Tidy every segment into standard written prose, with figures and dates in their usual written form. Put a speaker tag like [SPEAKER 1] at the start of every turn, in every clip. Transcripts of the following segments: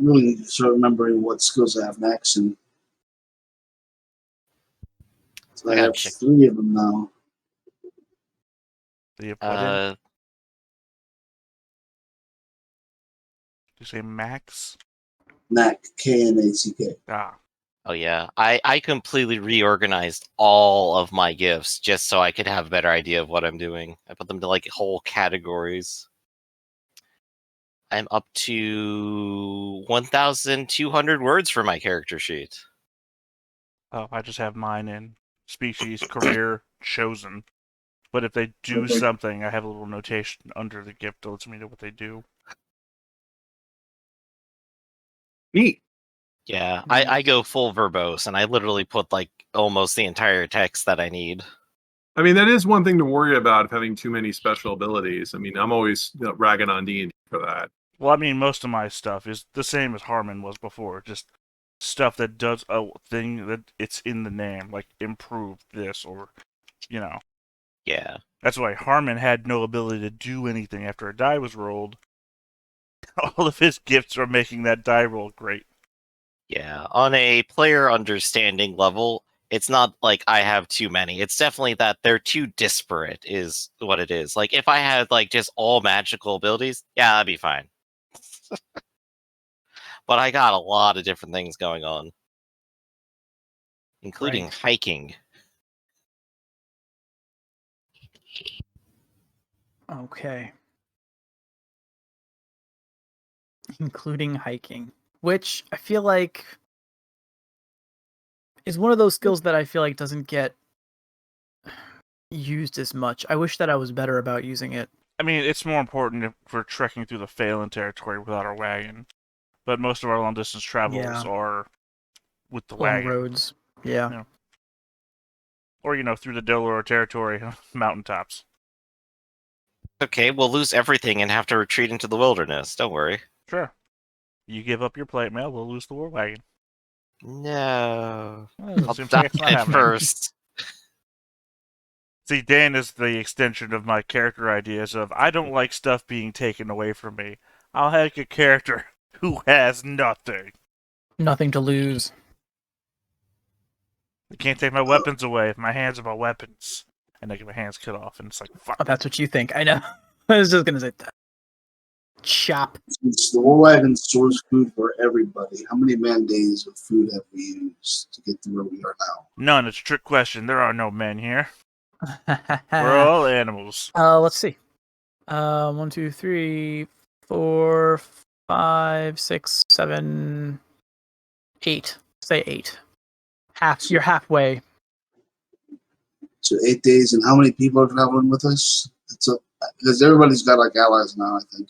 [SPEAKER 1] really need to start remembering what skills I have next, and so I have 3 of them now.
[SPEAKER 2] Do you put in? Did you say Max?
[SPEAKER 1] Knack, K-N-A-C-K.
[SPEAKER 2] Ah.
[SPEAKER 3] Oh yeah, I completely reorganized all of my gifts just so I could have a better idea of what I'm doing. I put them to like whole categories. I'm up to 1,200 words for my character sheet.
[SPEAKER 2] Oh, I just have mine in species, career, chosen. But if they do something, I have a little notation under the gift that lets me know what they do.
[SPEAKER 4] Neat.
[SPEAKER 3] Yeah, I go full verbose, and I literally put like almost the entire text that I need.
[SPEAKER 4] I mean, that is one thing to worry about, of having too many special abilities. I mean, I'm always ragging on D&D for that.
[SPEAKER 2] Well, I mean, most of my stuff is the same as Harmon was before. Just stuff that does a thing that it's in the name, like improve this or,
[SPEAKER 3] Yeah.
[SPEAKER 2] That's why Harmon had no ability to do anything after a die was rolled. All of his gifts are making that die roll great.
[SPEAKER 3] Yeah, on a player understanding level, it's not like I have too many. It's definitely that they're too disparate is what it is. Like, if I had, like, just all magical abilities, yeah, that'd be fine. But I got a lot of different things going on. Including hiking.
[SPEAKER 5] Okay. Including hiking. Which I feel like is one of those skills that I feel like doesn't get used as much. I wish that I was better about using it.
[SPEAKER 2] I mean, it's more important for trekking through the Phelan territory without our wagon. But most of our long-distance travels are with the
[SPEAKER 5] long
[SPEAKER 2] wagon.
[SPEAKER 5] roads. Yeah.
[SPEAKER 2] Or, through the Delaware territory, mountaintops.
[SPEAKER 3] Okay, we'll lose everything and have to retreat into the wilderness. Don't worry.
[SPEAKER 2] Sure. You give up your plate mail, we'll lose the war wagon.
[SPEAKER 3] No.
[SPEAKER 2] I'll
[SPEAKER 3] die at first.
[SPEAKER 2] See, Dan is the extension of my character ideas of, I don't like stuff being taken away from me. I'll have a character who has nothing.
[SPEAKER 5] Nothing to lose.
[SPEAKER 2] They can't take my weapons away if my hands are my weapons. And they get my hands cut off, and it's like, fuck.
[SPEAKER 5] Oh, that's what you think. I know. I was just going to say that. Chop.
[SPEAKER 1] Since the war wagon stores food for everybody, how many man days of food have we used to get to where we are now?
[SPEAKER 2] None. It's a trick question. There are no men here. We're all animals.
[SPEAKER 5] Let's see. 1, 2, 3, 4, 5, 6, 7, 8. Say 8. You're halfway.
[SPEAKER 1] So 8 days, and how many people are traveling with us? Because everybody's got like allies now, I think.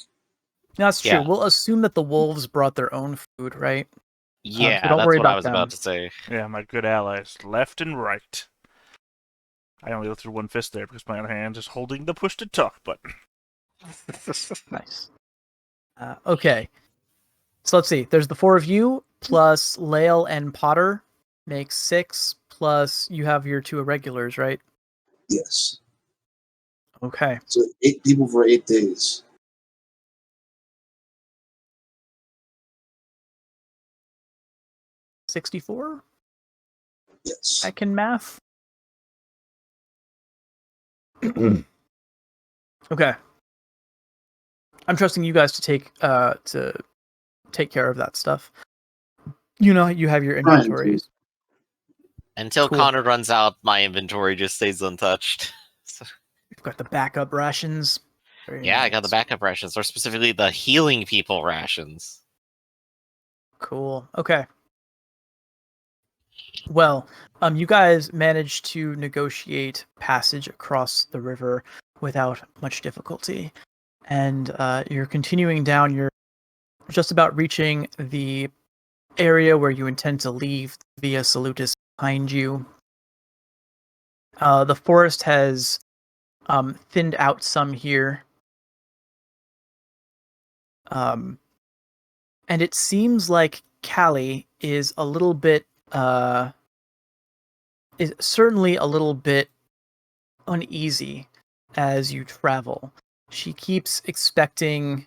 [SPEAKER 5] That's true. We'll assume that the wolves brought their own food, right?
[SPEAKER 3] Yeah,
[SPEAKER 5] so don't
[SPEAKER 3] that's
[SPEAKER 5] worry
[SPEAKER 3] what I
[SPEAKER 5] about
[SPEAKER 3] was
[SPEAKER 5] them.
[SPEAKER 3] about to say.
[SPEAKER 2] Yeah, my good allies, left and right. I only lifted one fist there because my other hand is holding the push to talk button.
[SPEAKER 5] Nice. Okay. So let's see. There's the 4 of you, plus Lael and Potter makes 6, plus you have your 2 irregulars, right?
[SPEAKER 1] Yes.
[SPEAKER 5] Okay.
[SPEAKER 1] So 8 people for 8 days.
[SPEAKER 5] 64?
[SPEAKER 1] Yes.
[SPEAKER 5] I can math. Okay. I'm trusting you guys to take care of that stuff. You have your inventories.
[SPEAKER 3] Until Connor runs out, my inventory just stays untouched.
[SPEAKER 5] You've got the backup rations.
[SPEAKER 3] Very nice. I got the backup rations, or specifically the healing people rations.
[SPEAKER 5] Cool. Okay. Well, you guys managed to negotiate passage across the river without much difficulty. And you're continuing down. You're just about reaching the area where you intend to leave Via Salutis behind you. The forest has thinned out some here. And it seems like Callie is a little bit is certainly a little bit uneasy as you travel. She keeps expecting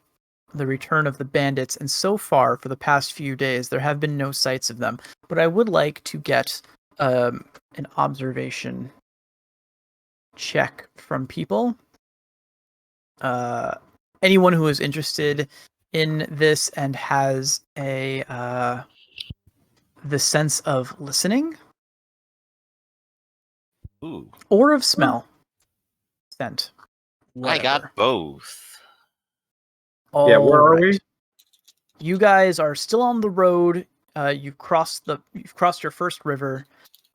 [SPEAKER 5] the return of the bandits, and so far, for the past few days, there have been no sights of them. But I would like to get an observation check from people. Anyone who is interested in this and has the sense of listening
[SPEAKER 3] Ooh,
[SPEAKER 5] or of smell, scent.
[SPEAKER 3] I got
[SPEAKER 5] Whatever.
[SPEAKER 3] both.
[SPEAKER 4] Yeah, where are we?
[SPEAKER 5] You guys are still on the road. You've crossed your first river,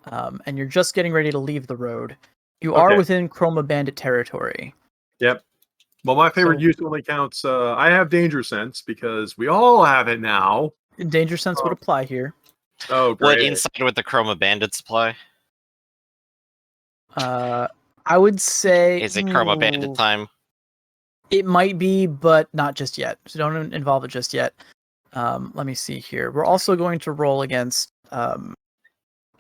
[SPEAKER 5] and you're just getting ready to leave the road. You are
[SPEAKER 4] Okay.
[SPEAKER 5] within Chroma Bandit territory.
[SPEAKER 4] Yep. Well, my favorite
[SPEAKER 5] So-
[SPEAKER 4] use only counts. I have danger sense because we all have it now.
[SPEAKER 5] Danger sense would apply here.
[SPEAKER 4] Oh,
[SPEAKER 3] What
[SPEAKER 4] great.
[SPEAKER 3] inside with the Chroma Bandit supply?
[SPEAKER 5] I would say
[SPEAKER 3] Is it Chroma
[SPEAKER 5] ooh,
[SPEAKER 3] Bandit time?
[SPEAKER 5] It might be, but not just yet. So don't involve it just yet. Let me see here. We're also going to roll against a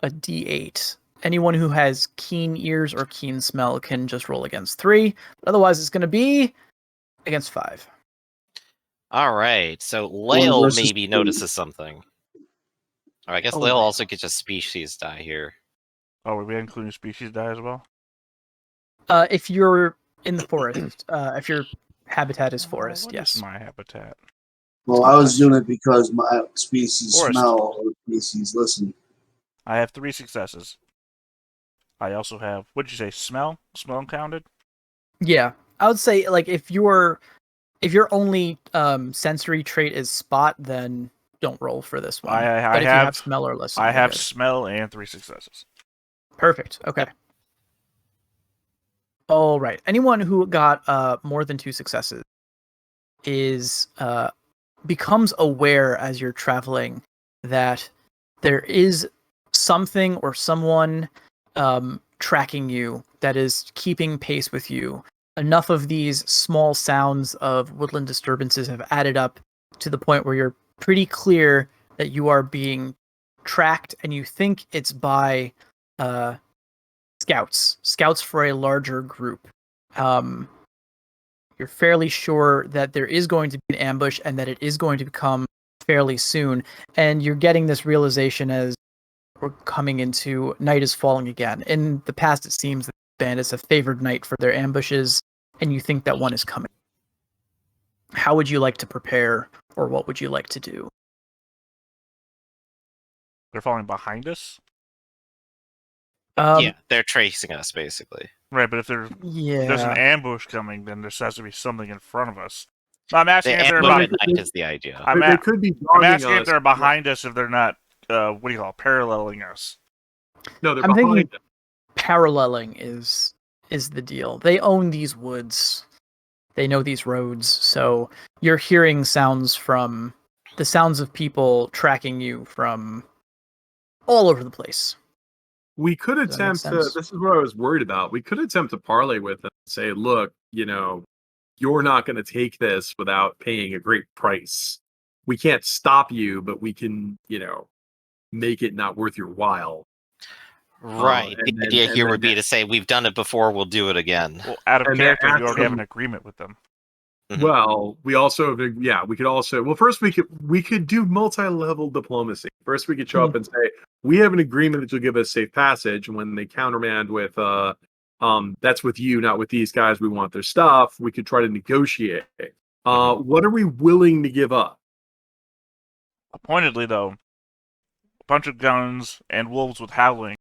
[SPEAKER 5] D8. Anyone who has keen ears or keen smell can just roll against 3. Otherwise, it's going to be against 5.
[SPEAKER 3] All right, so
[SPEAKER 1] One
[SPEAKER 3] Lael
[SPEAKER 1] versus
[SPEAKER 3] maybe
[SPEAKER 1] two.
[SPEAKER 3] notices something. Or I guess
[SPEAKER 5] Oh,
[SPEAKER 3] Lael
[SPEAKER 5] wow.
[SPEAKER 3] also gets a species die here.
[SPEAKER 2] Oh, are we including species die as well?
[SPEAKER 5] If you're in the forest, if your habitat is forest,
[SPEAKER 2] What
[SPEAKER 5] yes.
[SPEAKER 2] is my habitat?
[SPEAKER 1] Well, I was doing it because my species
[SPEAKER 2] Forest.
[SPEAKER 1] smell or species listen.
[SPEAKER 2] I have 3 successes. I also have, what did you say, smell? Smell counted?
[SPEAKER 5] Yeah, I would say like if your only sensory trait is spot, then don't roll for this one.
[SPEAKER 2] I
[SPEAKER 5] But if you
[SPEAKER 2] have-
[SPEAKER 5] have smell or listen,
[SPEAKER 2] I
[SPEAKER 5] you're
[SPEAKER 2] have
[SPEAKER 5] good.
[SPEAKER 2] smell and 3 successes.
[SPEAKER 5] Perfect. Okay. All right. Anyone who got more than 2 successes is becomes aware as you're traveling that there is something or someone tracking you that is keeping pace with you. Enough of these small sounds of woodland disturbances have added up to the point where you're pretty clear that you are being tracked, and you think it's by scouts for a larger group. You're fairly sure that there is going to be an ambush and that it is going to come fairly soon, and you're getting this realization as we're coming into night is falling again. In the past, it seems that bandits have favored night for their ambushes, and you think that one is coming. How would you like to prepare, or what would you like to do?
[SPEAKER 2] They're falling behind us?
[SPEAKER 3] Yeah, they're tracing us basically.
[SPEAKER 2] Right, but if there's an
[SPEAKER 5] Yeah.
[SPEAKER 2] ambush coming, then there has to be something in front of us. No, I'm asking
[SPEAKER 3] The
[SPEAKER 2] if they're
[SPEAKER 3] ambush
[SPEAKER 2] behind.
[SPEAKER 3] at night is the idea.
[SPEAKER 4] They could be
[SPEAKER 2] I'm
[SPEAKER 4] dogging
[SPEAKER 2] asking if
[SPEAKER 4] us.
[SPEAKER 2] they're behind us, if they're not, what do you call it, paralleling us.
[SPEAKER 4] No, they're
[SPEAKER 5] I'm
[SPEAKER 4] behind
[SPEAKER 5] thinking
[SPEAKER 4] us.
[SPEAKER 5] paralleling is the deal. They own these woods. They know these roads, so you're hearing sounds from the sounds of people tracking you from all over the place.
[SPEAKER 4] We could
[SPEAKER 5] Does that make
[SPEAKER 4] attempt to,
[SPEAKER 5] sense?
[SPEAKER 4] this is what I was worried about. We could attempt to parlay with them and say, look, you're not going to take this without paying a great price. We can't stop you, but we can, make it not worth your while.
[SPEAKER 3] Right.
[SPEAKER 4] and
[SPEAKER 3] The
[SPEAKER 4] then-
[SPEAKER 3] idea
[SPEAKER 4] and
[SPEAKER 3] here
[SPEAKER 4] then
[SPEAKER 3] would be to say we've done it before, we'll do it again.
[SPEAKER 2] Well, out of
[SPEAKER 4] And then
[SPEAKER 2] character, you
[SPEAKER 4] ask
[SPEAKER 2] already have
[SPEAKER 4] them-
[SPEAKER 2] an agreement with them.
[SPEAKER 3] Mhm.
[SPEAKER 4] Well, we also, we could also, well, first we could do multi-level diplomacy. First, we could show up and say, we have an agreement that you'll give us safe passage. And when they countermand with, that's with you, not with these guys, we want their stuff, we could try to negotiate. What are we willing to give up?
[SPEAKER 2] Pointedly, though, a bunch of guns and wolves with howling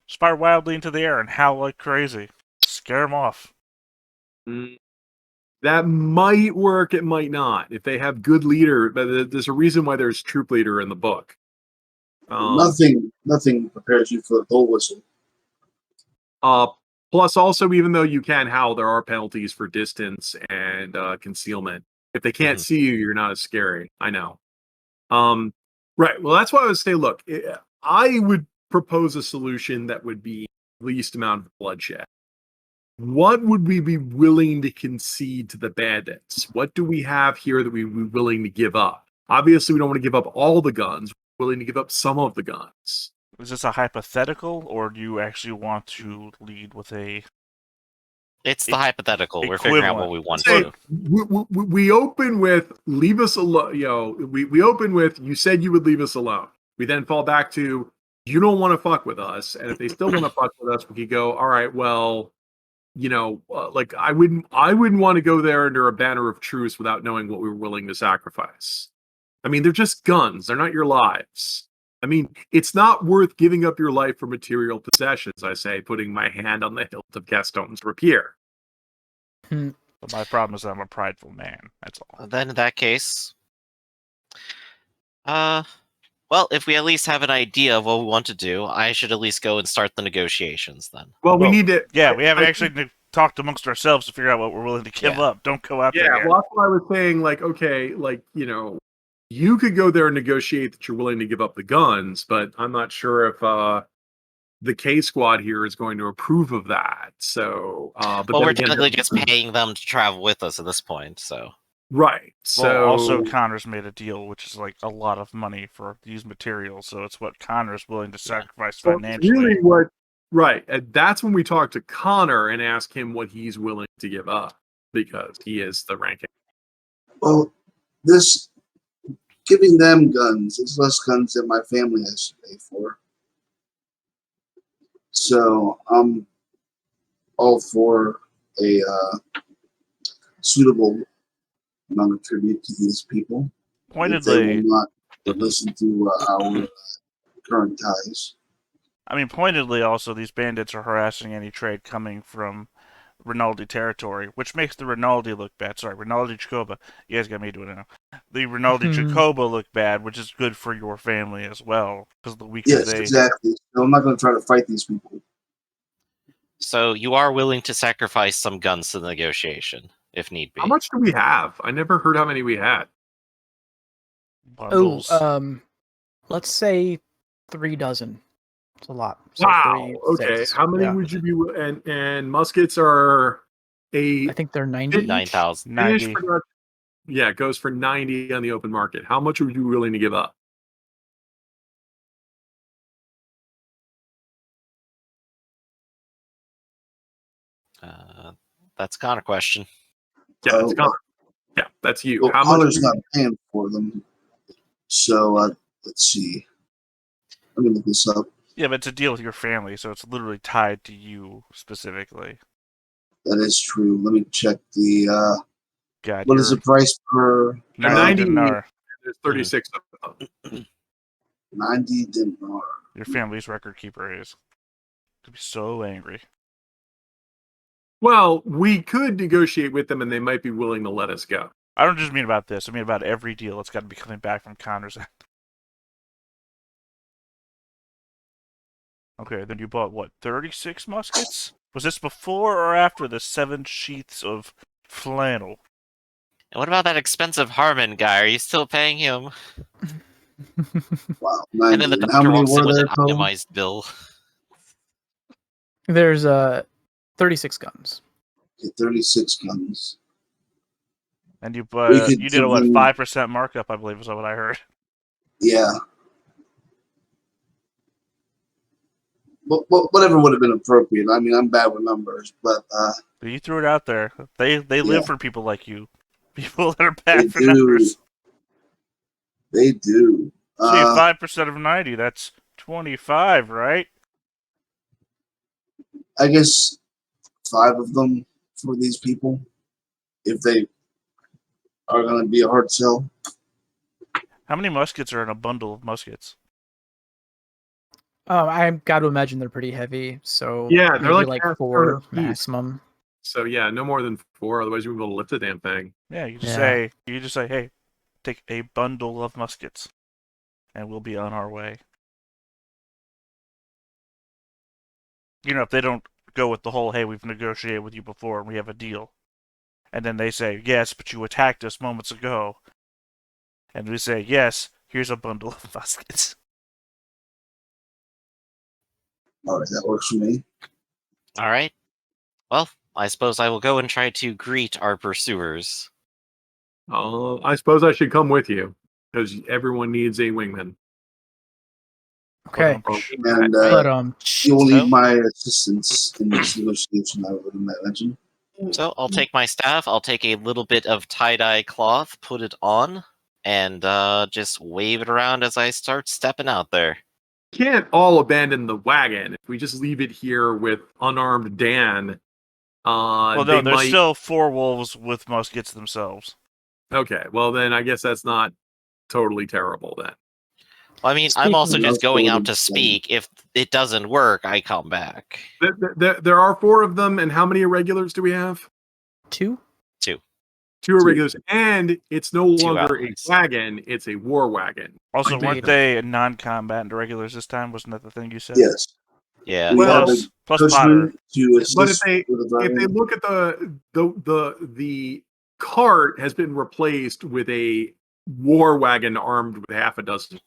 [SPEAKER 2] spire wildly into the air and howl like crazy. Scare them off.
[SPEAKER 4] That might work, it might not. If they have good leader, but there's a reason why there's troop leader in the book.
[SPEAKER 1] Nothing prepares you for the bull whistle.
[SPEAKER 4] Plus, also, even though you can howl, there are penalties for distance and concealment. If they can't see you, you're not as scary. I know. Right. Well, that's why I would say, look, I would propose a solution that would be least amount of bloodshed. What would we be willing to concede to the bandits? What do we have here that we'd be willing to give up? Obviously, we don't want to give up all the guns. We're willing to give up some of the guns.
[SPEAKER 2] Is this a hypothetical, or do you actually want to lead with a...
[SPEAKER 3] It's the hypothetical. We're figuring out what we want
[SPEAKER 4] Say,
[SPEAKER 3] to.
[SPEAKER 4] we open with leave us alone. We open with you said you would leave us alone. We then fall back to you don't want to fuck with us, and if they still want to fuck with us, we could go. All right, well, like I wouldn't want to go there under a banner of truce without knowing what we were willing to sacrifice. I mean, they're just guns. They're not your lives. I mean, it's not worth giving up your life for material possessions. I say, putting my hand on the hilt of Gaston's rapier.
[SPEAKER 2] But my problem is I'm a prideful man. That's all.
[SPEAKER 3] Then in that case, well, if we at least have an idea of what we want to do, I should at least go and start the negotiations then.
[SPEAKER 4] Well, we need to.
[SPEAKER 2] Yeah, we haven't actually talked amongst ourselves to figure out what we're willing to give up. Don't go out there.
[SPEAKER 4] Yeah, well, that's what I was saying. Like, okay, like, you could go there and negotiate that you're willing to give up the guns, but I'm not sure if the K Squad here is going to approve of that. So, but
[SPEAKER 3] well,
[SPEAKER 4] then
[SPEAKER 3] we're
[SPEAKER 4] again,
[SPEAKER 3] technically just paying them to travel with us at this point, so.
[SPEAKER 4] Right. So
[SPEAKER 2] Well, also Connor's made a deal, which is like a lot of money for these materials, so it's what Connor's willing to sacrifice financially.
[SPEAKER 4] really what right. And that's when we talk to Connor and ask him what he's willing to give up, because he is the ranking.
[SPEAKER 1] Well, this giving them guns is less guns than my family has to pay for. So I'm all for a suitable amount of tribute to these people. If they
[SPEAKER 2] Pointedly,
[SPEAKER 1] will not listen to our current ties.
[SPEAKER 2] I mean, pointedly, also these bandits are harassing any trade coming from Rinaldi territory, which makes the Rinaldi look bad. Sorry, Rinaldi Jakoba. You guys got me doing it now. The Rinaldi Jakoba look bad, which is good for your family as well, because the weaker
[SPEAKER 1] Yes,
[SPEAKER 2] they.
[SPEAKER 1] exactly. So I'm not going to try to fight these people.
[SPEAKER 3] So you are willing to sacrifice some guns to the negotiation, if need be.
[SPEAKER 4] How much do we have? I never heard how many we had.
[SPEAKER 2] Bundles.
[SPEAKER 5] Let's say 3 dozen. It's a lot. So
[SPEAKER 4] Wow.
[SPEAKER 5] 3,
[SPEAKER 4] Okay.
[SPEAKER 5] 6.
[SPEAKER 4] How many
[SPEAKER 5] Yeah.
[SPEAKER 4] would you be? And muskets are
[SPEAKER 5] I think they're 90 each.
[SPEAKER 3] 9,000.
[SPEAKER 2] 90.
[SPEAKER 4] Yeah, it goes for 90 on the open market. How much would you be willing to give up?
[SPEAKER 3] That's a Connor question.
[SPEAKER 4] Yeah, it's Connor. Yeah, that's you.
[SPEAKER 1] Well,
[SPEAKER 4] How much?
[SPEAKER 1] Connor's not paying for them. So let's see. Let me look this up.
[SPEAKER 2] Yeah, but it's a deal with your family, so it's literally tied to you specifically.
[SPEAKER 1] That is true. Let me check the.
[SPEAKER 2] God,
[SPEAKER 1] What is the price per
[SPEAKER 2] 90 dinar.
[SPEAKER 4] There's 36 of them.
[SPEAKER 1] 90 dinar?
[SPEAKER 2] Your family's record keeper is. Could be so angry.
[SPEAKER 4] Well, we could negotiate with them and they might be willing to let us go.
[SPEAKER 2] I don't just mean about this. I mean about every deal. It's got to be coming back from Connor's end. Okay, then you bought, what, 36 muskets? Was this before or after the 7 sheaths of flannel?
[SPEAKER 3] And what about that expensive Harmon guy? Are you still paying him?
[SPEAKER 1] Wow.
[SPEAKER 3] And then the
[SPEAKER 1] How
[SPEAKER 3] doctor
[SPEAKER 1] many
[SPEAKER 3] walks in
[SPEAKER 1] were
[SPEAKER 3] with
[SPEAKER 1] there
[SPEAKER 3] an
[SPEAKER 1] total?
[SPEAKER 3] itemized bill.
[SPEAKER 5] There's 36 guns.
[SPEAKER 1] Okay, 36 guns.
[SPEAKER 2] And you
[SPEAKER 1] We could
[SPEAKER 2] you did a, what,
[SPEAKER 1] give them-
[SPEAKER 2] 5% markup, I believe is what I heard.
[SPEAKER 1] Yeah. Well, whatever would have been appropriate. I mean, I'm bad with numbers, but
[SPEAKER 2] But you threw it out there. They
[SPEAKER 1] Yeah.
[SPEAKER 2] live for people like you. People that are
[SPEAKER 1] they
[SPEAKER 2] bad for
[SPEAKER 1] do.
[SPEAKER 2] numbers.
[SPEAKER 1] They do.
[SPEAKER 2] So you 5% of 90, that's 25, right?
[SPEAKER 1] I guess 5 of them for these people, if they are going to be a hard sell.
[SPEAKER 2] How many muskets are in a bundle of muskets?
[SPEAKER 5] I've got to imagine they're pretty heavy. So
[SPEAKER 4] Yeah, they're
[SPEAKER 5] maybe
[SPEAKER 4] like half
[SPEAKER 5] 4
[SPEAKER 4] apiece.
[SPEAKER 5] maximum.
[SPEAKER 4] So yeah, no more than 4. Otherwise, you won't be able to lift the damn thing.
[SPEAKER 2] Yeah, you just
[SPEAKER 5] Yeah.
[SPEAKER 2] say, hey, take a bundle of muskets, and we'll be on our way. You know, if they don't go with the whole, hey, we've negotiated with you before and we have a deal, and then they say, yes, but you attacked us moments ago, and we say, yes, here's a bundle of muskets.
[SPEAKER 1] All right, that works for me.
[SPEAKER 3] All right. Well, I suppose I will go and try to greet our pursuers.
[SPEAKER 4] I suppose I should come with you because everyone needs a wingman.
[SPEAKER 5] Okay.
[SPEAKER 1] And
[SPEAKER 5] But
[SPEAKER 1] you will
[SPEAKER 3] So?
[SPEAKER 1] need my assistance in this negotiation, I would imagine.
[SPEAKER 3] So I'll take my staff, I'll take a little bit of tie-dye cloth, put it on, and just wave it around as I start stepping out there.
[SPEAKER 4] Can't all abandon the wagon. If we just leave it here with unarmed Dan,
[SPEAKER 2] Well,
[SPEAKER 4] they
[SPEAKER 2] no, there's
[SPEAKER 4] might...
[SPEAKER 2] still 4 wolves with muskets themselves.
[SPEAKER 4] Okay, well then I guess that's not totally terrible then.
[SPEAKER 3] Well, I mean, I'm also
[SPEAKER 5] Speaking
[SPEAKER 3] just
[SPEAKER 1] of
[SPEAKER 3] going out
[SPEAKER 1] forward
[SPEAKER 3] to speak. If it doesn't work, I come back.
[SPEAKER 4] There are 4 of them, and how many irregulars do we have?
[SPEAKER 5] 2?
[SPEAKER 4] 2 irregulars, and it's no
[SPEAKER 3] 2
[SPEAKER 4] longer a
[SPEAKER 3] allies.
[SPEAKER 4] wagon, it's a war wagon.
[SPEAKER 2] Also,
[SPEAKER 5] Indeed.
[SPEAKER 2] weren't they non-combatant regulars this time? Wasn't that the thing you said?
[SPEAKER 1] Yes.
[SPEAKER 3] Yeah.
[SPEAKER 1] We
[SPEAKER 4] Well,
[SPEAKER 1] have a
[SPEAKER 2] plus Potter.
[SPEAKER 1] cushion to assist
[SPEAKER 4] But if they
[SPEAKER 1] with the
[SPEAKER 4] if they
[SPEAKER 1] driving.
[SPEAKER 4] look at the cart has been replaced with a war wagon armed with half a dozen.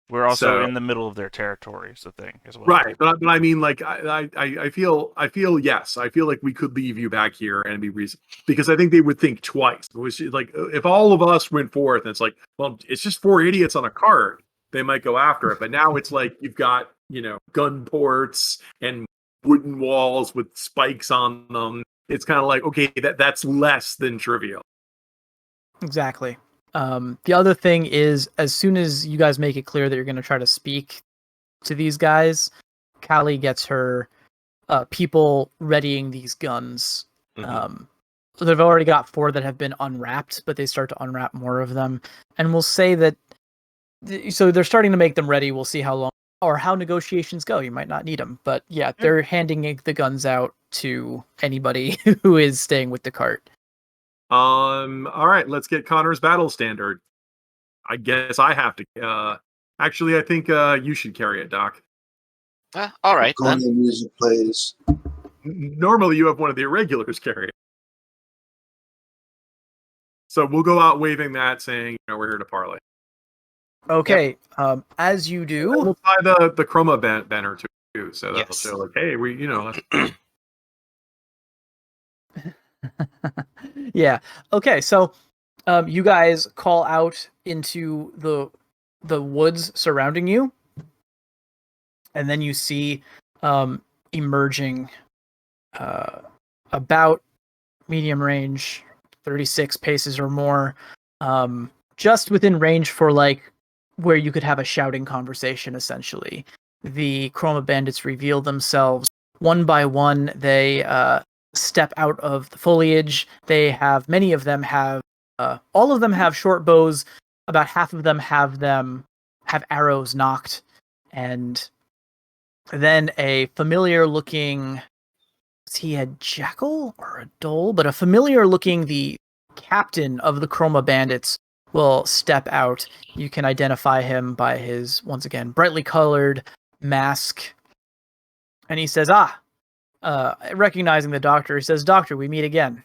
[SPEAKER 2] We're also
[SPEAKER 4] So-
[SPEAKER 2] in the middle of their territory, is the thing as well.
[SPEAKER 4] Right, but I mean, like, I feel yes, I feel like we could leave you back here and be reason because I think they would think twice. It was like if all of us went forth, and it's like, well, it's just 4 idiots on a cart. They might go after it, but now it's like you've got gun ports and wooden walls with spikes on them. It's kind of like okay, that's less than trivial.
[SPEAKER 5] Exactly. The other thing is, as soon as you guys make it clear that you're going to try to speak to these guys, Callie gets her people readying these guns.
[SPEAKER 3] Mhm.
[SPEAKER 5] They've already got 4 that have been unwrapped, but they start to unwrap more of them. And we'll say that, so they're starting to make them ready. We'll see how long or how negotiations go. You might not need them, but yeah, they're handing the guns out to anybody who is staying with the cart.
[SPEAKER 4] All right, let's get Connor's battle standard. I guess I have to. Actually, I think you should carry it, Doc.
[SPEAKER 3] All right then.
[SPEAKER 1] Draconian music plays.
[SPEAKER 4] Normally, you have one of the irregulars carry it. So we'll go out waving that, saying, we're here to parley.
[SPEAKER 5] Okay, as you
[SPEAKER 4] And
[SPEAKER 5] do,
[SPEAKER 4] we'll tie the chroma banner too, so that'll
[SPEAKER 3] Yes.
[SPEAKER 4] show like, hey, we,
[SPEAKER 5] yeah. Okay, so you guys call out into the woods surrounding you, and then you see emerging about medium range, 36 paces or more, just within range for like where you could have a shouting conversation. Essentially, the chroma bandits reveal themselves one by one. They step out of the foliage. They have many of them have all of them have short bows. About half of them have arrows knocked, and then a familiar looking, is he a jackal or a dhole? But a familiar looking, the captain of the chroma bandits will step out. You can identify him by his, once again, brightly colored mask, and he says, recognizing the doctor, he says, "Doctor, we meet again."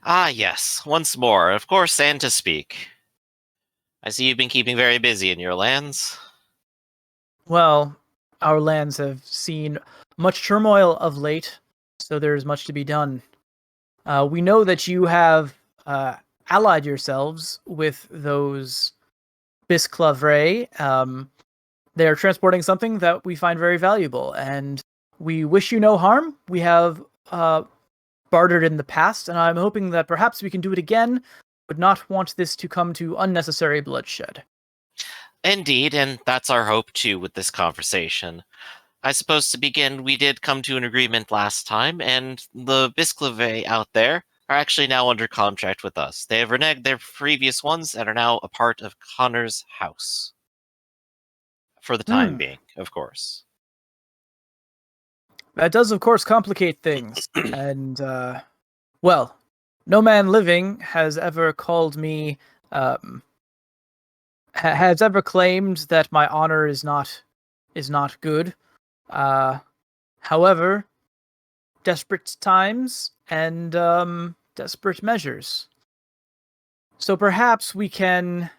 [SPEAKER 3] Ah, yes, once more, of course, and to speak. I see you've been keeping very busy in your lands.
[SPEAKER 5] Well, our lands have seen much turmoil of late, so there's much to be done. We know that you have allied yourselves with those Bisclavre. They are transporting something that we find very valuable, and we wish you no harm. We have bartered in the past, and I'm hoping that perhaps we can do it again, but not want this to come to unnecessary bloodshed.
[SPEAKER 3] Indeed, and that's our hope too with this conversation. I suppose to begin, we did come to an agreement last time, and the Bisclave out there are actually now under contract with us. They have reneged their previous ones and are now a part of Connor's house. For the time being, of course.
[SPEAKER 5] That does, of course, complicate things. And, well, no man living has ever called me, has ever claimed that my honor is not good. However, desperate times and desperate measures. So perhaps we can,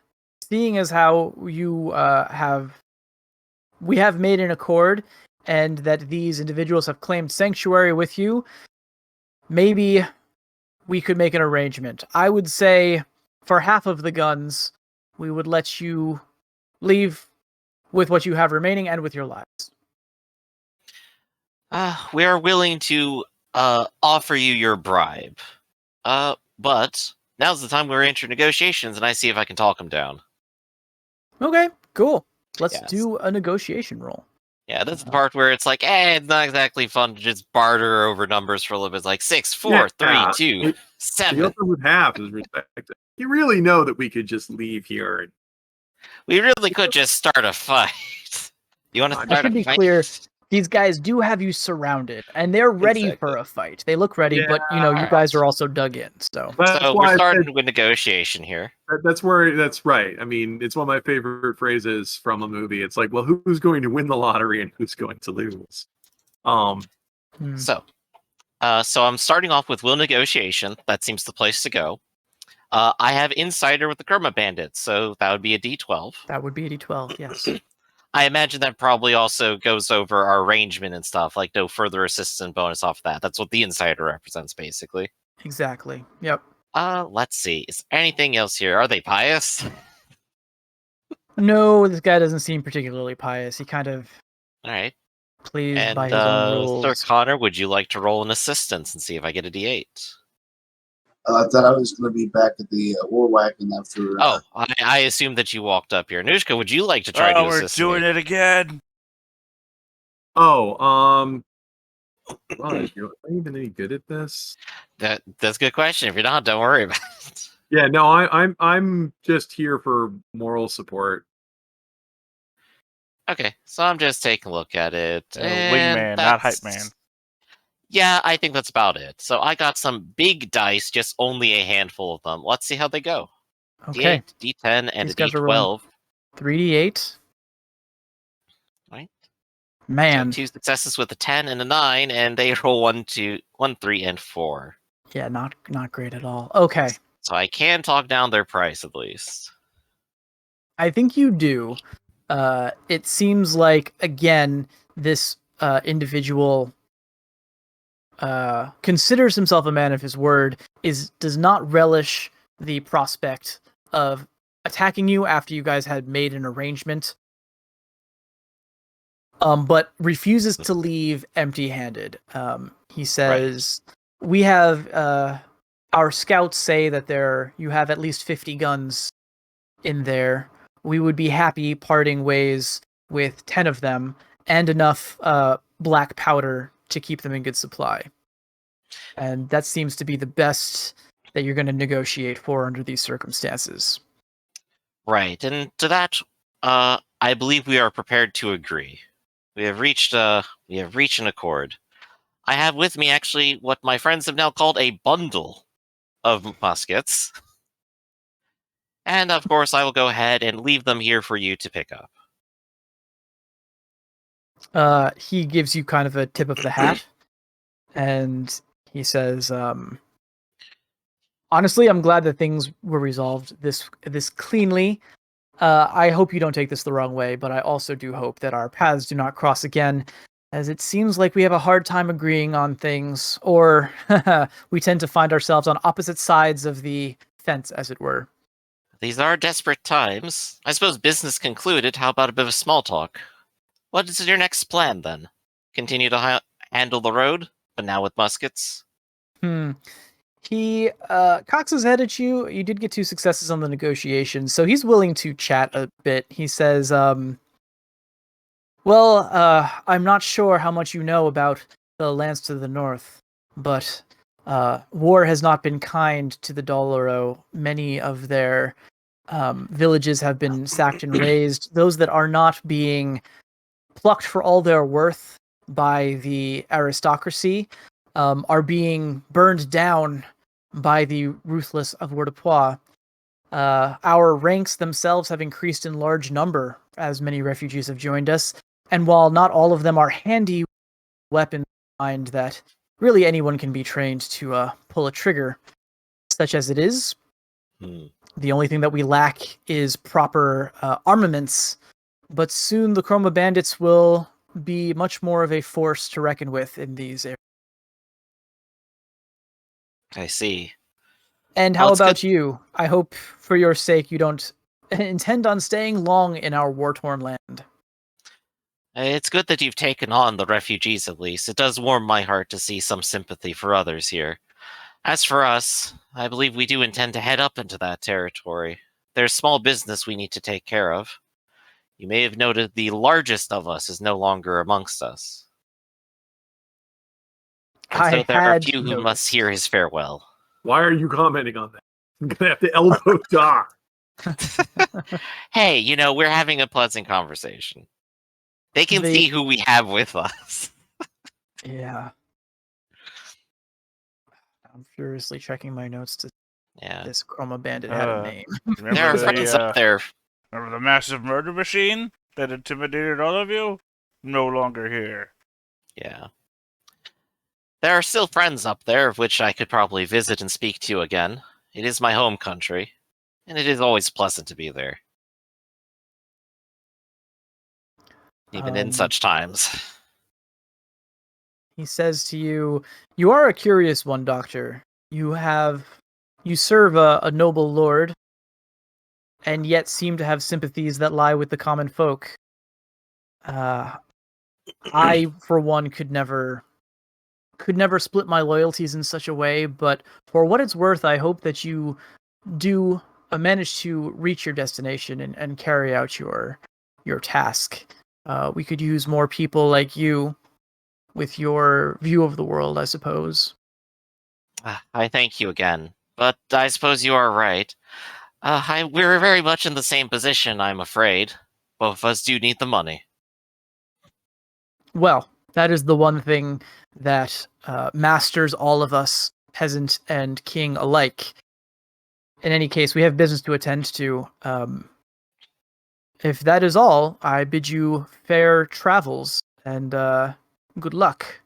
[SPEAKER 5] seeing as how you we have made an accord, and that these individuals have claimed sanctuary with you, maybe we could make an arrangement. I would say for half of the guns, we would let you leave with what you have remaining and with your lives.
[SPEAKER 3] We are willing to offer you your bribe. But now's the time we're entering negotiations, and I see if I can talk him down.
[SPEAKER 5] Okay, cool. Let's
[SPEAKER 3] Yes.
[SPEAKER 5] do a negotiation roll.
[SPEAKER 3] Yeah, that's the part where it's like, it's not exactly fun to just barter over numbers for a little bit. It's like 6, 4, 3, 2, 7.
[SPEAKER 4] The other with half is respected. You really know that we could just leave here. And
[SPEAKER 3] We really could just start a fight. You want to
[SPEAKER 5] I
[SPEAKER 3] start
[SPEAKER 5] should
[SPEAKER 3] a
[SPEAKER 5] be
[SPEAKER 3] fight?
[SPEAKER 5] clear. These guys do have you surrounded, and they're ready for
[SPEAKER 3] Exactly.
[SPEAKER 5] a fight. They look ready, but you guys are also dug in. So
[SPEAKER 4] that's
[SPEAKER 3] So
[SPEAKER 4] why
[SPEAKER 3] we're
[SPEAKER 4] I
[SPEAKER 3] starting
[SPEAKER 4] said
[SPEAKER 3] with negotiation here.
[SPEAKER 4] that's right. I mean, it's one of my favorite phrases from a movie. It's like, well, who's going to win the lottery and who's going to lose?
[SPEAKER 3] So I'm starting off with will negotiation. That seems the place to go. I have insider with the Kerma bandits, so that would be a D12.
[SPEAKER 5] that would be a D12. Yes.
[SPEAKER 3] I imagine that probably also goes over our arrangement and stuff, like no further assistance bonus off that. That's what the insider represents, basically.
[SPEAKER 5] Exactly. Yep.
[SPEAKER 3] Let's see. Is there anything else here? Are they pious?
[SPEAKER 5] No, this guy doesn't seem particularly pious. He kind of
[SPEAKER 3] All right.
[SPEAKER 5] plays
[SPEAKER 3] And
[SPEAKER 5] by his own
[SPEAKER 3] Sir
[SPEAKER 5] rules.
[SPEAKER 3] Connor, would you like to roll an assistance and see if I get a D8?
[SPEAKER 1] I thought I was going to be back at the war wagon after.
[SPEAKER 3] I assume that you walked up here. Anushka, would you like to try to
[SPEAKER 2] we're
[SPEAKER 3] assist
[SPEAKER 2] doing
[SPEAKER 3] me?
[SPEAKER 2] it again.
[SPEAKER 4] Well, am I even any good at this?
[SPEAKER 3] That's a good question. If you're not, don't worry about it.
[SPEAKER 4] Yeah, no, I'm just here for moral support.
[SPEAKER 3] Okay, so I'm just taking a look at it.
[SPEAKER 2] Wingman, not hype man.
[SPEAKER 3] Yeah, I think that's about it. So I got some big dice, just only a handful of them. Let's see how they go.
[SPEAKER 5] Okay.
[SPEAKER 3] D8, D10, and
[SPEAKER 5] These
[SPEAKER 3] a
[SPEAKER 5] guys are rolling.
[SPEAKER 3] D12.
[SPEAKER 5] 3d8.
[SPEAKER 3] Right.
[SPEAKER 5] Man.
[SPEAKER 3] So 2 successes with a 10 and a 9, and they roll 1, 2, 1, 3, and 4.
[SPEAKER 5] Yeah, not great at all. Okay.
[SPEAKER 3] So I can talk down their price at least.
[SPEAKER 5] I think you do. It seems like, again, this individual considers himself a man of his word, does not relish the prospect of attacking you after you guys had made an arrangement, but refuses to leave empty-handed. He says, we have, our scouts say that you have at least 50 guns in there. We would be happy parting ways with 10 of them and enough black powder to keep them in good supply. And that seems to be the best that you're going to negotiate for under these circumstances.
[SPEAKER 3] Right, and to that, I believe we are prepared to agree. We have reached an accord. I have with me actually what my friends have now called a bundle of muskets. And of course, I will go ahead and leave them here for you to pick up.
[SPEAKER 5] He gives you kind of a tip of the hat, and he says, honestly, I'm glad that things were resolved this cleanly. I hope you don't take this the wrong way, but I also do hope that our paths do not cross again, as it seems like we have a hard time agreeing on things, or we tend to find ourselves on opposite sides of the fence, as it were.
[SPEAKER 3] These are desperate times. I suppose business concluded, how about a bit of small talk? What is your next plan, then? Continue to handle the road, but now with muskets?
[SPEAKER 5] He cocks his head at you. You did get 2 successes on the negotiations, so he's willing to chat a bit. He says, I'm not sure how much you know about the lands to the north, but war has not been kind to the Doloro. Many of their villages have been sacked and razed. Those that are not being plucked for all their worth by the aristocracy are being burned down by the ruthless avoirdupois. Our ranks themselves have increased in large number as many refugees have joined us, and while not all of them are handy weapons, find that really anyone can be trained to pull a trigger, such as it is. The only thing that we lack is proper armaments, but soon the Chroma bandits will be much more of a force to reckon with in these areas.
[SPEAKER 3] I see.
[SPEAKER 5] And how about you? I hope for your sake you don't intend on staying long in our war-torn land.
[SPEAKER 3] It's good that you've taken on the refugees at least. It does warm my heart to see some sympathy for others here. As for us, I believe we do intend to head up into that territory. There's small business we need to take care of. You may have noted the largest of us is no longer amongst us. And
[SPEAKER 5] I
[SPEAKER 3] so there are a
[SPEAKER 5] had
[SPEAKER 3] few who must
[SPEAKER 5] noticed.
[SPEAKER 3] hear his farewell.
[SPEAKER 4] Why are you commenting on that? I'm gonna have to elbow Doc.
[SPEAKER 3] Hey, we're having a pleasant conversation. They can
[SPEAKER 5] They-
[SPEAKER 3] see who we have with us.
[SPEAKER 5] Yeah. I'm furiously checking my notes to
[SPEAKER 3] Yeah.
[SPEAKER 5] this Chroma Bandit had a name.
[SPEAKER 3] There
[SPEAKER 2] Remember
[SPEAKER 3] are
[SPEAKER 2] the,
[SPEAKER 3] friends up there.
[SPEAKER 2] remember the massive murder machine that intimidated all of you? No longer here.
[SPEAKER 3] Yeah. There are still friends up there, of which I could probably visit and speak to again. It is my home country, and it is always pleasant to be there. Even in
[SPEAKER 5] Um,
[SPEAKER 3] such times.
[SPEAKER 5] He says to you, "You are a curious one, Doctor. You serve a noble lord, and yet seem to have sympathies that lie with the common folk. I, for one, could never split my loyalties in such a way, but for what it's worth, I hope that you do manage to reach your destination and carry out your task. We could use more people like you with your view of the world, I suppose."
[SPEAKER 3] I thank you again, but I suppose you are right. We're very much in the same position, I'm afraid. Both of us do need the money.
[SPEAKER 5] Well, that is the one thing that masters all of us, peasant and king alike. In any case, we have business to attend to. If that is all, I bid you fair travels and good luck.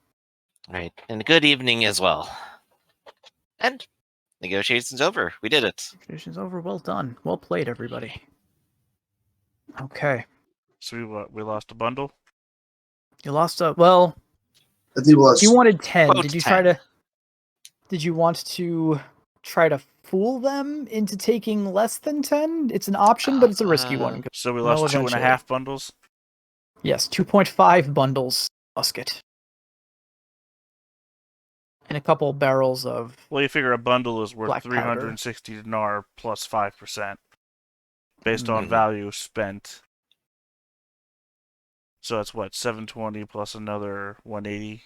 [SPEAKER 3] Right, and good evening as well. And negotiations over. We did it.
[SPEAKER 5] Negotiations over. Well done. Well played, everybody. Okay.
[SPEAKER 2] So we lost a bundle?
[SPEAKER 5] You lost a... Well,
[SPEAKER 1] I think it was.
[SPEAKER 5] you wanted 10.
[SPEAKER 3] Quote
[SPEAKER 5] Did you
[SPEAKER 3] 10.
[SPEAKER 5] Did you want to try to fool them into taking less than 10? It's an option, but it's a risky one.
[SPEAKER 2] So we
[SPEAKER 5] Well,
[SPEAKER 2] lost two and a
[SPEAKER 5] eventually.
[SPEAKER 2] half bundles?
[SPEAKER 5] Yes, 2.5 bundles musket. And a couple barrels of...
[SPEAKER 2] Well, you figure a bundle is worth
[SPEAKER 5] Black powder.
[SPEAKER 2] 360 dinar plus 5%, based on
[SPEAKER 3] Mhm.
[SPEAKER 2] value spent. So that's what, 720 plus another 180?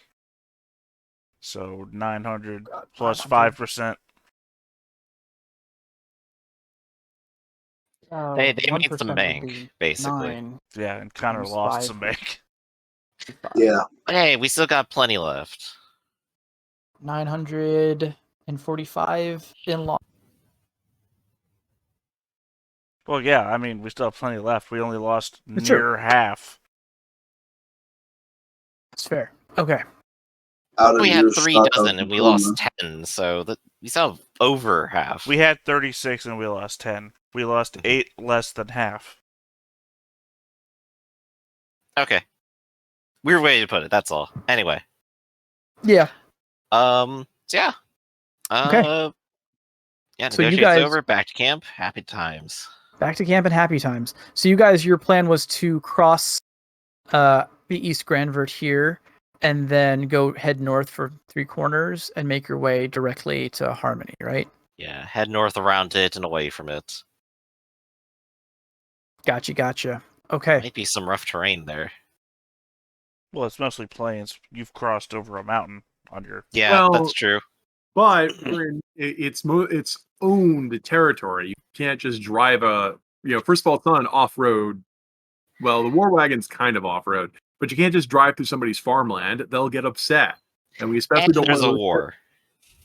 [SPEAKER 2] So 900 plus 5%.
[SPEAKER 3] They made some bank, basically.
[SPEAKER 2] Yeah, and Connor
[SPEAKER 5] Times
[SPEAKER 2] lost
[SPEAKER 5] 5.
[SPEAKER 2] some bank.
[SPEAKER 1] Yeah.
[SPEAKER 3] But hey, we still got plenty left.
[SPEAKER 5] 945 in law.
[SPEAKER 2] Well, yeah, I mean, we still have plenty left. We only lost
[SPEAKER 5] It's
[SPEAKER 2] near half.
[SPEAKER 5] That's fair. Okay.
[SPEAKER 1] Out of
[SPEAKER 3] We had
[SPEAKER 1] your
[SPEAKER 3] 3
[SPEAKER 1] stock
[SPEAKER 3] dozen
[SPEAKER 1] of
[SPEAKER 3] and we
[SPEAKER 1] Corona.
[SPEAKER 3] lost 10, so we still have over half.
[SPEAKER 2] We had 36 and we lost 10. We lost 8 less than half.
[SPEAKER 3] Okay. Weird way to put it, that's all. Anyway.
[SPEAKER 5] Yeah.
[SPEAKER 3] So yeah.
[SPEAKER 5] Okay.
[SPEAKER 3] Yeah,
[SPEAKER 5] So you
[SPEAKER 3] negotiations
[SPEAKER 5] guys-
[SPEAKER 3] over, back to camp, happy times.
[SPEAKER 5] Back to camp and happy times. So you guys, your plan was to cross the East Grandvert here and then head north for 3 corners and make your way directly to Harmony, right?
[SPEAKER 3] Yeah, head north around it and away from it.
[SPEAKER 5] Gotcha. Okay.
[SPEAKER 3] Might be some rough terrain there.
[SPEAKER 2] Well, it's mostly plains. You've crossed over a mountain on your...
[SPEAKER 3] Yeah,
[SPEAKER 4] Well-
[SPEAKER 3] that's true.
[SPEAKER 4] But it's owned territory. You can't just drive first of all, it's not an off-road. Well, the war wagon's kind of off-road, but you can't just drive through somebody's farmland. They'll get upset. And we especially
[SPEAKER 3] And
[SPEAKER 4] don't
[SPEAKER 3] there's
[SPEAKER 4] want
[SPEAKER 3] a
[SPEAKER 4] to
[SPEAKER 3] war.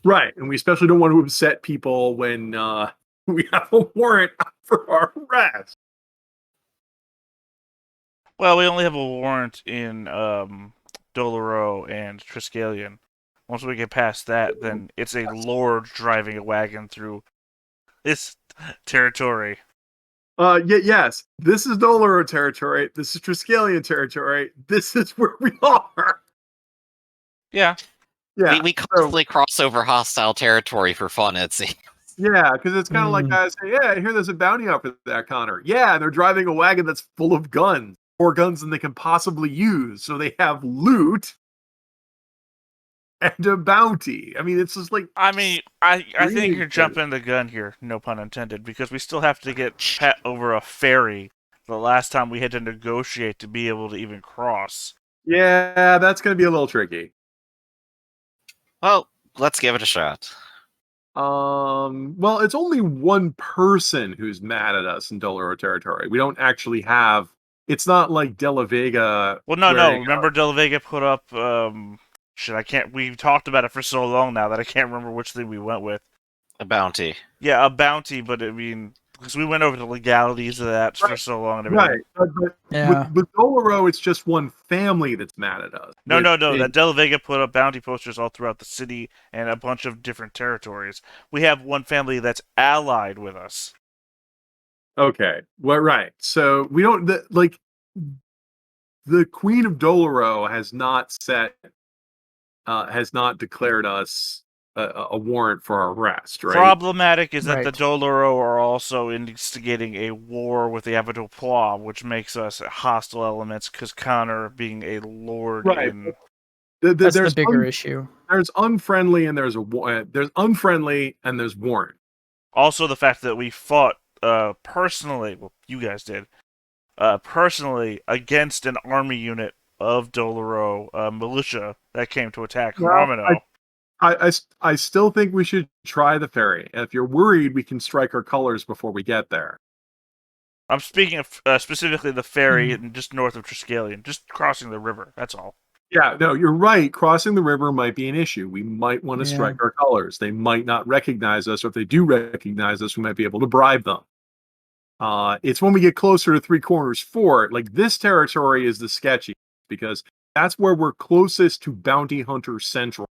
[SPEAKER 4] Right, and we especially don't want to upset people when we have a warrant for our arrest.
[SPEAKER 2] Well, we only have a warrant in Doloro and Triskellion. Once we get past that, then it's a lord driving a wagon through this territory.
[SPEAKER 4] Yes, this is Doloro territory. This is Triskellion territory. This is where we are.
[SPEAKER 2] Yeah.
[SPEAKER 4] Yeah,
[SPEAKER 3] We constantly cross over hostile territory for fun, it seems.
[SPEAKER 4] yeah, because it's kind of like I say, yeah, I hear there's a bounty out for that, Connor. Yeah, they're driving a wagon that's full of guns. more guns than they can possibly use. So they have loot and a bounty. I mean, it's just like,
[SPEAKER 2] I mean, I think
[SPEAKER 4] Really
[SPEAKER 2] you're
[SPEAKER 4] good.
[SPEAKER 2] jumping the gun here, no pun intended, because we still have to get Pat over a ferry the last time we had to negotiate to be able to even cross.
[SPEAKER 4] yeah, that's going to be a little tricky.
[SPEAKER 3] Well, let's give it a shot.
[SPEAKER 4] Well, it's only one person who's mad at us in Doloro territory. We don't actually have. It's not like De La Vega.
[SPEAKER 2] Well, no.
[SPEAKER 4] swearing
[SPEAKER 2] Remember, De La Vega put up. Shit, I can't. We've talked about it for so long now that I can't remember which thing we went with.
[SPEAKER 3] A bounty.
[SPEAKER 2] Yeah, a bounty, but I mean, because we went over the legalities of that for so long and everything.
[SPEAKER 4] Right, but
[SPEAKER 5] Yeah.
[SPEAKER 4] with Doloro, it's just one family that's mad at us.
[SPEAKER 2] No.
[SPEAKER 4] With-
[SPEAKER 2] That De La Vega put up bounty posters all throughout the city and a bunch of different territories. We have one family that's allied with us.
[SPEAKER 4] Okay, well, right. So we don't the Queen of Doloro has not declared us a warrant for our arrest, right?
[SPEAKER 2] Problematic is that the
[SPEAKER 5] Right.
[SPEAKER 2] Doloro are also instigating a war with the Avotopois, which makes us hostile elements because Connor being a lord
[SPEAKER 4] Right.
[SPEAKER 2] in...
[SPEAKER 5] That's the
[SPEAKER 4] there's
[SPEAKER 5] bigger issue.
[SPEAKER 4] there's unfriendly and there's unfriendly and there's warrant.
[SPEAKER 2] Also the fact that we fought personally, well, you guys did, personally against an army unit of Doloro militia that came to attack
[SPEAKER 4] Well,
[SPEAKER 2] Romano.
[SPEAKER 4] I still think we should try the ferry. If you're worried, we can strike our colors before we get there.
[SPEAKER 2] I'm speaking of specifically the ferry just north of Triskellion, just crossing the river, that's all.
[SPEAKER 4] Yeah, no, you're right. Crossing the river might be an issue. We might want to
[SPEAKER 5] Yeah.
[SPEAKER 4] strike our colors. They might not recognize us, or if they do recognize us, we might be able to bribe them. It's when we get closer to Three Corners Fort, like this territory is the sketchy because that's where we're closest to Bounty Hunter Central.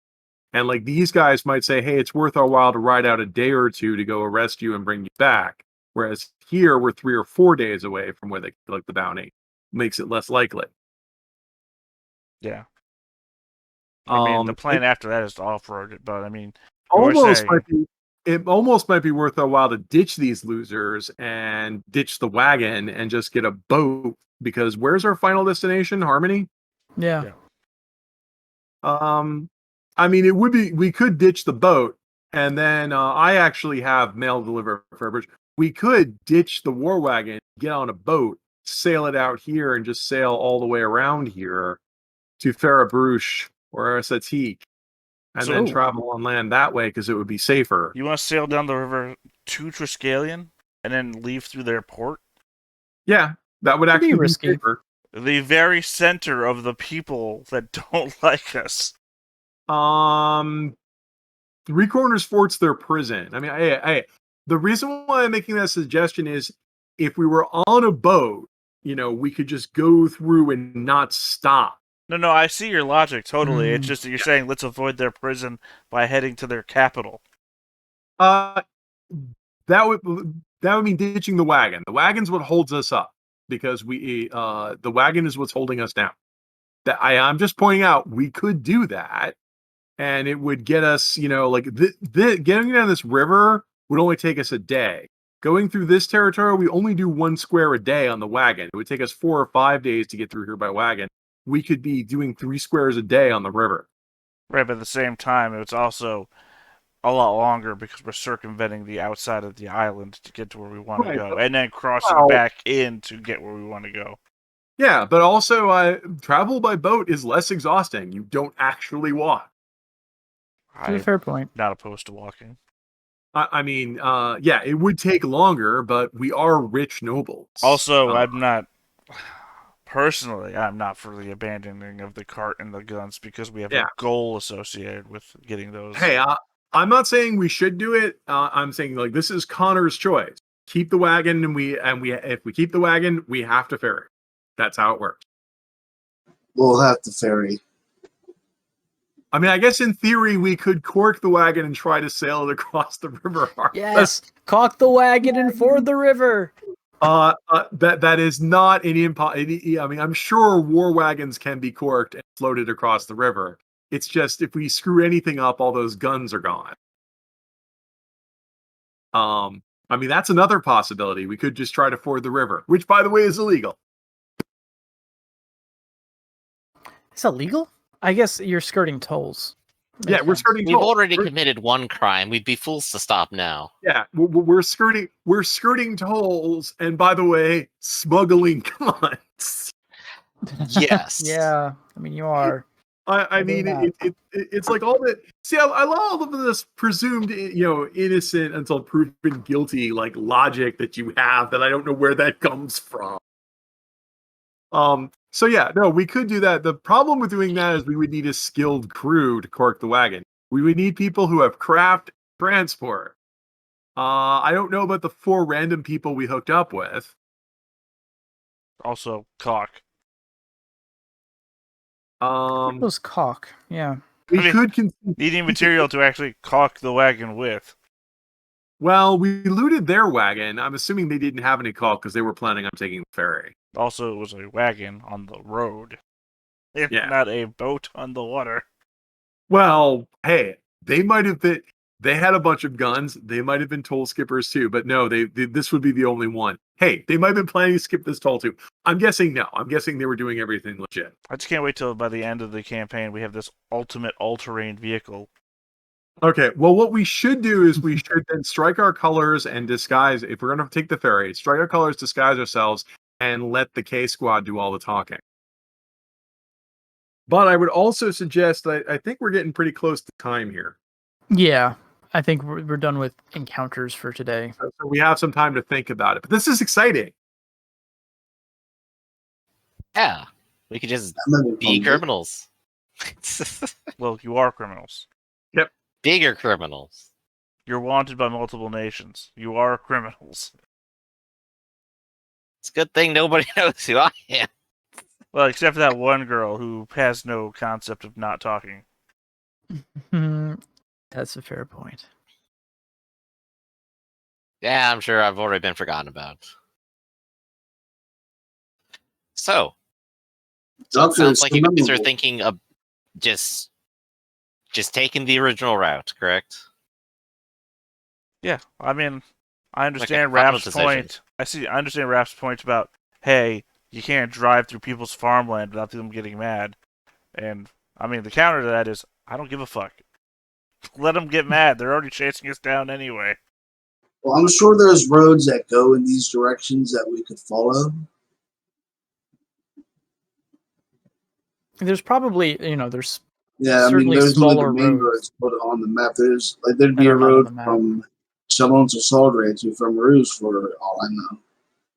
[SPEAKER 4] And like these guys might say, hey, it's worth our while to ride out a day or two to go arrest you and bring you back. Whereas here we're 3 or 4 days away from where they collect the bounty. Makes it less likely.
[SPEAKER 2] Yeah. I mean, the plan
[SPEAKER 4] it
[SPEAKER 2] after that is to off-road it, but I mean,
[SPEAKER 4] almost
[SPEAKER 2] saying-
[SPEAKER 4] might be worth a while to ditch these losers and ditch the wagon and just get a boat, because where's our final destination? Harmony?
[SPEAKER 5] Yeah.
[SPEAKER 4] I mean, it would be, we could ditch the boat and then I actually have mail delivery for we could ditch the war wagon, get on a boat, sail it out here, and just sail all the way around here to Ferrabrush or Arsatique, and then travel on land that way because it would be safer.
[SPEAKER 2] You want to sail down the river to Triskellion and then leave through their port?
[SPEAKER 4] Yeah, that would
[SPEAKER 5] Could be
[SPEAKER 4] actually be
[SPEAKER 5] risky.
[SPEAKER 4] safer.
[SPEAKER 2] The very center of the people that don't like us.
[SPEAKER 4] Three Corners Fort's their prison. I mean, the reason why I'm making that suggestion is if we were on a boat, we could just go through and not stop.
[SPEAKER 2] No, I see your logic totally. It's just that you're saying let's avoid their prison by heading to their capital.
[SPEAKER 4] That would mean ditching the wagon. The wagon's what holds us up because the wagon is what's holding us down. I'm just pointing out we could do that, and it would get us, getting down this river would only take us a day. Going through this territory, we only do 1 square a day on the wagon. It would take us 4 or 5 days to get through here by wagon. We could be doing 3 squares a day on the river.
[SPEAKER 2] Right, but at the same time, it's also a lot longer because we're circumventing the outside of the island to get to where we want to go, and then crossing back in to get where we want to go.
[SPEAKER 4] Yeah, but also travel by boat is less exhausting. You don't actually walk.
[SPEAKER 5] That's a fair point.
[SPEAKER 2] Not opposed to walking.
[SPEAKER 4] I mean, yeah, it would take longer, but we are rich nobles.
[SPEAKER 2] Also, I'm not for the abandoning of the cart and the guns because we have a goal associated with getting those.
[SPEAKER 4] Hey, I'm not saying we should do it. I'm saying this is Connor's choice. Keep the wagon, and if we keep the wagon, we have to ferry. That's how it works.
[SPEAKER 1] We'll have to ferry.
[SPEAKER 4] I mean, I guess in theory we could cork the wagon and try to sail it across the river.
[SPEAKER 5] Yes, caulk the wagon and ford the river.
[SPEAKER 4] That is not an I mean, I'm sure war wagons can be corked and floated across the river. It's just if we screw anything up, all those guns are gone. I mean, that's another possibility. We could just try to ford the river, which, by the way, is illegal.
[SPEAKER 5] It's illegal? I guess you're skirting tolls.
[SPEAKER 4] Yeah,
[SPEAKER 5] Makes
[SPEAKER 4] we're
[SPEAKER 5] sense.
[SPEAKER 4] skirting
[SPEAKER 3] We've
[SPEAKER 4] tolls.
[SPEAKER 3] already committed one crime. We'd be fools to stop now.
[SPEAKER 4] Yeah, we're skirting tolls, and by the way, smuggling guns.
[SPEAKER 3] Yes.
[SPEAKER 5] Yeah, I mean, you are.
[SPEAKER 4] I
[SPEAKER 5] Maybe
[SPEAKER 4] mean, it's like all that. See, I love all of this presumed, innocent until proven guilty, like logic that you have that I don't know where that comes from. So yeah, no, we could do that. The problem with doing that is we would need a skilled crew to cork the wagon. We would need people who have craft transport. I don't know about the 4 random people we hooked up with.
[SPEAKER 2] Also, cock.
[SPEAKER 5] It was cock. Yeah.
[SPEAKER 4] We
[SPEAKER 2] I mean,
[SPEAKER 4] could
[SPEAKER 2] Needing material to actually caulk the wagon with.
[SPEAKER 4] Well, we looted their wagon. I'm assuming they didn't have any call because they were planning on taking the ferry.
[SPEAKER 2] Also, it was a wagon on the road. If
[SPEAKER 4] Yeah.
[SPEAKER 2] not a boat on the water.
[SPEAKER 4] Well, hey, they might have been. They had a bunch of guns. They might have been toll skippers too, but no, this would be the only one. Hey, they might have been planning to skip this toll too. I'm guessing no. I'm guessing they were doing everything legit.
[SPEAKER 2] I just can't wait till by the end of the campaign we have this ultimate all-terrain vehicle.
[SPEAKER 4] Okay, well, what we should do is we should then strike our colors and disguise. If we're going to take the ferry, strike our colors, disguise ourselves, and let the K squad do all the talking. But I would also suggest that I think we're getting pretty close to time here.
[SPEAKER 5] Yeah, I think we're done with encounters for today.
[SPEAKER 4] So we have some time to think about it. But this is exciting.
[SPEAKER 3] Yeah. We could just
[SPEAKER 1] I'm having
[SPEAKER 3] be
[SPEAKER 1] fun.
[SPEAKER 3] criminals.
[SPEAKER 2] Well, you are criminals.
[SPEAKER 3] Bigger criminals.
[SPEAKER 2] You're wanted by multiple nations. You are criminals.
[SPEAKER 3] It's a good thing nobody knows who I am.
[SPEAKER 2] Well, except for that one girl who has no concept of not talking.
[SPEAKER 5] That's a fair point.
[SPEAKER 3] Yeah, I'm sure I've already been forgotten about. So it
[SPEAKER 1] Doctor
[SPEAKER 3] sounds
[SPEAKER 1] is
[SPEAKER 3] like you guys are
[SPEAKER 1] memorable.
[SPEAKER 3] thinking of just taking the original route, correct?
[SPEAKER 2] Yeah, I mean, I understand
[SPEAKER 3] final
[SPEAKER 2] Raph's
[SPEAKER 3] decision.
[SPEAKER 2] point. I understand Raph's point about, hey, you can't drive through people's farmland without them getting mad. And, I mean, the counter to that is, I don't give a fuck. Let them get mad. They're already chasing us down anyway.
[SPEAKER 1] Well, I'm sure there's roads that go in these directions that we could follow.
[SPEAKER 5] There's probably, there's
[SPEAKER 1] Yeah, I mean,
[SPEAKER 5] certainly
[SPEAKER 1] there's only the
[SPEAKER 5] smaller
[SPEAKER 1] main
[SPEAKER 5] roads
[SPEAKER 1] roads put on the map. There's like there'd be
[SPEAKER 5] that
[SPEAKER 1] a
[SPEAKER 5] are not on
[SPEAKER 1] road
[SPEAKER 5] the map.
[SPEAKER 1] from Chalon to Saldre to from Rouge for all I know.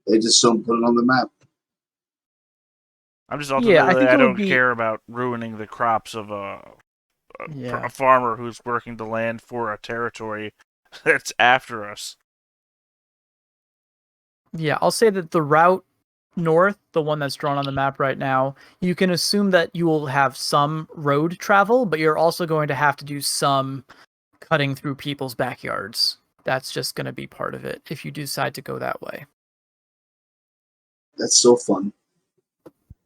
[SPEAKER 1] They just don't put it on the map.
[SPEAKER 2] I'm just
[SPEAKER 5] Yeah, I
[SPEAKER 2] ultimately,
[SPEAKER 5] think
[SPEAKER 2] I
[SPEAKER 5] it would
[SPEAKER 2] don't
[SPEAKER 5] be-
[SPEAKER 2] care about ruining the crops of a
[SPEAKER 5] Yeah.
[SPEAKER 2] farmer who's working the land for a territory that's after us.
[SPEAKER 5] Yeah, I'll say that the route north, the one that's drawn on the map right now, you can assume that you will have some road travel, but you're also going to have to do some cutting through people's backyards. That's just going to be part of it if you decide to go that way.
[SPEAKER 1] That's so fun.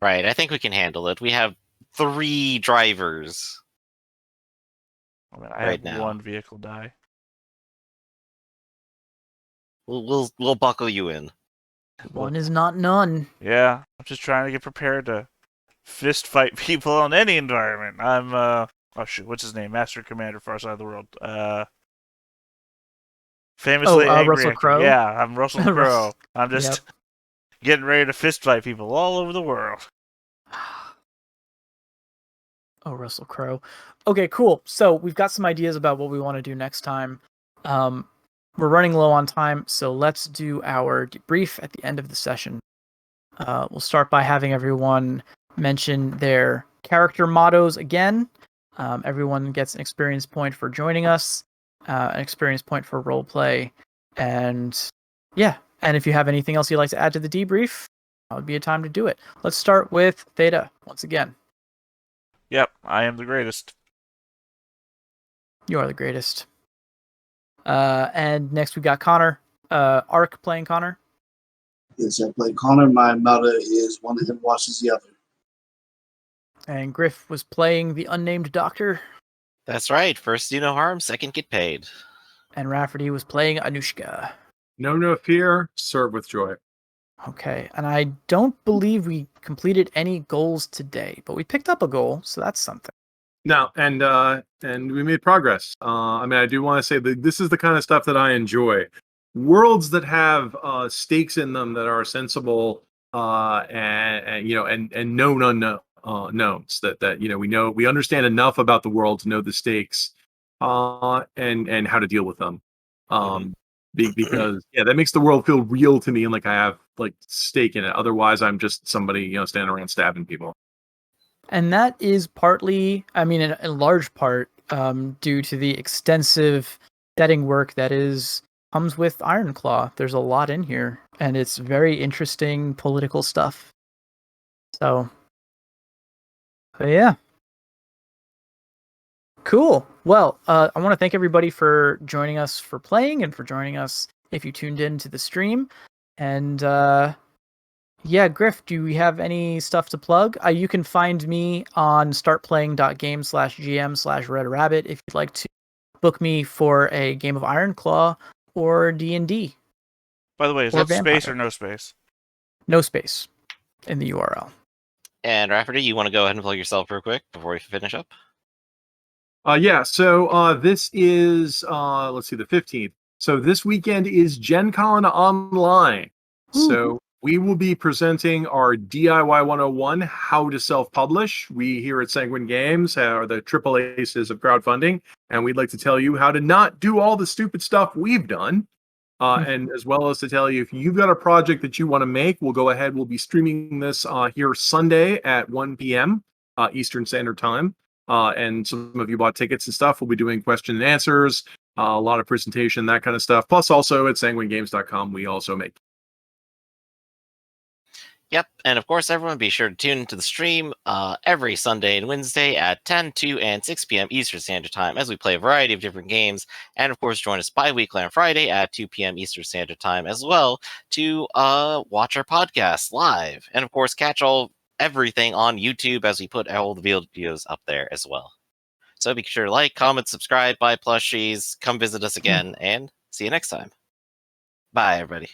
[SPEAKER 3] Right, I think we can handle it. We have 3 drivers.
[SPEAKER 2] I mean, I
[SPEAKER 3] Right
[SPEAKER 2] have
[SPEAKER 3] now.
[SPEAKER 2] one vehicle die.
[SPEAKER 3] We'll buckle you in.
[SPEAKER 5] One is not none.
[SPEAKER 2] Yeah, I'm just trying to get prepared to fist fight people in any environment. I'm oh shoot, what's his name? Master Commander, Far Side of the World. Famously angry
[SPEAKER 5] Russell
[SPEAKER 2] actor.
[SPEAKER 5] Crowe?
[SPEAKER 2] Yeah, I'm Russell Crowe. I'm just
[SPEAKER 5] Yep.
[SPEAKER 2] getting ready to fist fight people all over the world.
[SPEAKER 5] Oh, Russell Crowe. Okay, cool. So we've got some ideas about what we want to do next time. We're running low on time, so let's do our debrief at the end of the session. We'll start by having everyone mention their character mottos again. Everyone gets an experience point for joining us, an experience point for roleplay, and yeah. And if you have anything else you'd like to add to the debrief, that would be a time to do it. Let's start with Theta once again.
[SPEAKER 2] Yep, I am the greatest.
[SPEAKER 5] You are the greatest. And next we got Connor. Ark playing Connor.
[SPEAKER 1] Yes, I play Connor. My motto is one hand washes the other.
[SPEAKER 5] And Griff was playing the unnamed doctor.
[SPEAKER 3] That's right. First do no harm, second get paid.
[SPEAKER 5] And Rafferty was playing Anushka.
[SPEAKER 4] No fear, serve with joy.
[SPEAKER 5] Okay, and I don't believe we completed any goals today, but we picked up a goal, so that's something.
[SPEAKER 4] No, and we made progress. I mean, I do want to say that this is the kind of stuff that I enjoy. Worlds that have stakes in them that are sensible, and you know, and known unknown knowns that you know we understand enough about the world to know the stakes, and how to deal with them. Because yeah, that makes the world feel real to me and like I have like stake in it. Otherwise, I'm just somebody, you know, standing around stabbing people.
[SPEAKER 5] And that is partly, I mean, in large part, due to the extensive setting work that comes with Ironclaw. There's a lot in here, and it's very interesting political stuff. So, but yeah. Cool. Well, I want to thank everybody for joining us for playing and for joining us if you tuned in to the stream. And yeah, Griff, do we have any stuff to plug? You can find me on startplaying.game/gm/redrabbit if you'd like to book me for a game of Ironclaw or D&D.
[SPEAKER 2] By the way, is
[SPEAKER 5] Or
[SPEAKER 2] that space
[SPEAKER 5] vampire.
[SPEAKER 2] or no space?
[SPEAKER 5] No space in the URL.
[SPEAKER 3] And Rafferty, you want to go ahead and plug yourself real quick before we finish up?
[SPEAKER 4] Yeah, so this is let's see, the 15th. So this weekend is Gen Con Online. So we will be presenting our DIY 101, how to self-publish. We here at Sanguine Games are the triple aces of crowdfunding, and we'd like to tell you how to not do all the stupid stuff we've done. And as well as to tell you if you've got a project that you want to make, we'll go ahead. We'll be streaming this here Sunday at 1 p.m. Eastern Standard Time. And some of you bought tickets and stuff. We'll be doing question and answers, a lot of presentation, that kind of stuff. Plus, also at sanguinegames.com, we also make.
[SPEAKER 3] Yep, and of course, everyone be sure to tune into the stream every Sunday and Wednesday at 10, 2, and 6 p.m. Eastern Standard Time as we play a variety of different games. And of course, join us bi-weekly on Friday at 2 p.m. Eastern Standard Time as well to watch our podcast live. And of course, catch everything on YouTube as we put all the videos up there as well. So be sure to like, comment, subscribe, buy plushies, come visit us again, and see you next time. Bye, everybody.